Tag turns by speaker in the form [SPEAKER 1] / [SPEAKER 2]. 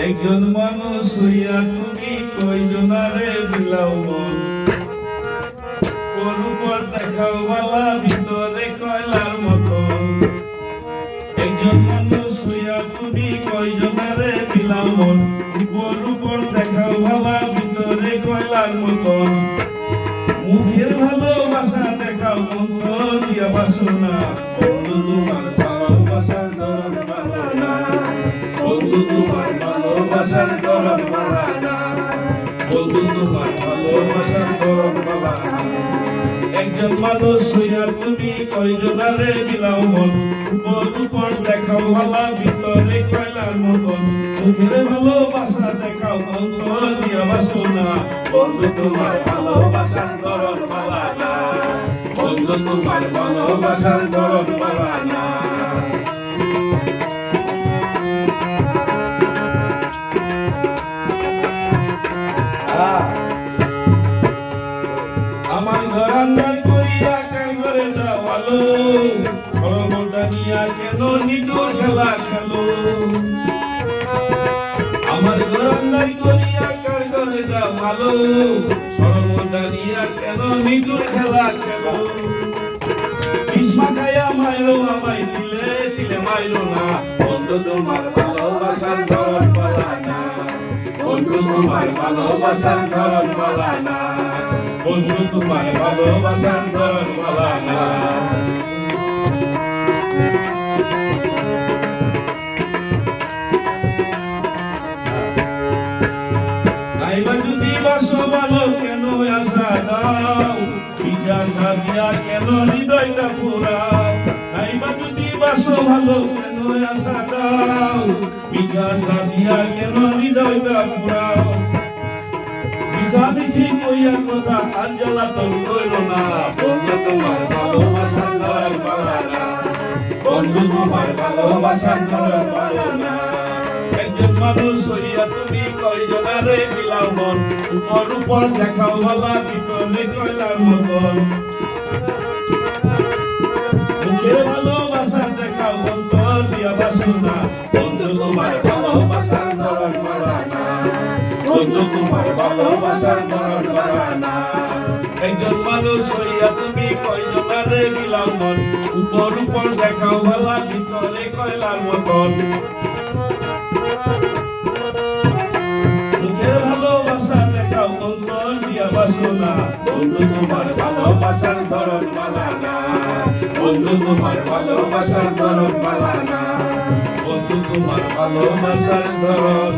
[SPEAKER 1] একজন মানুষ হইয়া তুমি কয়জনারে বিলাও মন, উপর দেখাও বালা ভিতরে কয়লার মতন। একজন মানুষ হইয়া তুমি কয়জনারে বিলাও মন, উপর দেখাও বালা ভিতরে কয়লার মতন। মুখের ভালোবাসা দেখাও অন্তর দিয়া বাসনা, বন্ধু তোমার ভালোবাসার ধরন ভালো না, বন্ধু তোমার ভালোবাসার ধরন ভালো না, বন্ধু তোমার ভালোবাসার ধরন ভালো না। একজন মানুষ হইয়া তুমি কয়জনারে বিলাও মন, উপর দেখাও ভালা ভিতরে কয়লার মতন। মুখের ভালোবাসা দেখাও অন্তর দিয়া বাসনা, বন্ধু তোমার ভালোবাসার ধরন ভালো না, বন্ধু তোমার ভালোবাসার ধরন ভালো না। আমার ঘর আন্দার করিয়া কারগরে যাওয়ালো, সরমটা নিয়া কেন নিটুর খেলা খেলো। আমার ঘর আন্দার করিয়া কারগরে যাওয়ালো, সরমটা নিয়া কেন নিটুর খেলা খেলো। বিষ্মা খাইয়া মাইরো আমায় দিলে দিলে মাইরো না, বন্ধু তোমার ভালোবাসার ধরন পালা না, বন্ধু তোমার ভালোবাসার ধরন পালা না, বন্ধু তোমার ভালোবাসার ধরন পালা না। নাইবা যদি বাসো ভালো কেন আশা দাও, পিছা সাদিয়া কেন হৃদয়টা পুরাও। নাইবা যদি বাসো ভালো কেন আশা দাও, পিছা সাদিয়া কেন হৃদয়টা পুরাও। মিছি কইয়া কথা আর জ্বালাতন কইরো না, বন্ধু তোমার ভালোবাসার ধরন ভালো না, বন্ধু তোমার ভালোবাসার ধরন ভালো না। একজন মানুষ হইয়া তুমি কয়জনারে বিলাও মন, উপর দেখাও ভালা ভিতরে কয়লার মতন। মুখের ভালোবাসা দেখাও অন্তর দিয়া বাসনা, বন্ধু তোমার ভালোবাসার ধরন ভালো না, বন্ধু তোমার ভালোবাসার ধরন ভালো না। একজন মানুষ হইয়া তুমি কয়জনারে বিলাও মন, উপর দেখাও ভালা ভিতরে কয়লার মতন। মুখের ভালোবাসা দেখাও অন্তর দিয়া বাসনা, বন্ধু তোমার ভালোবাসার ধরন ভালো না, বন্ধু তোমার ভালোবাসার ধরন ভালো না, বন্ধু তোমার ভালোবাসার ধরন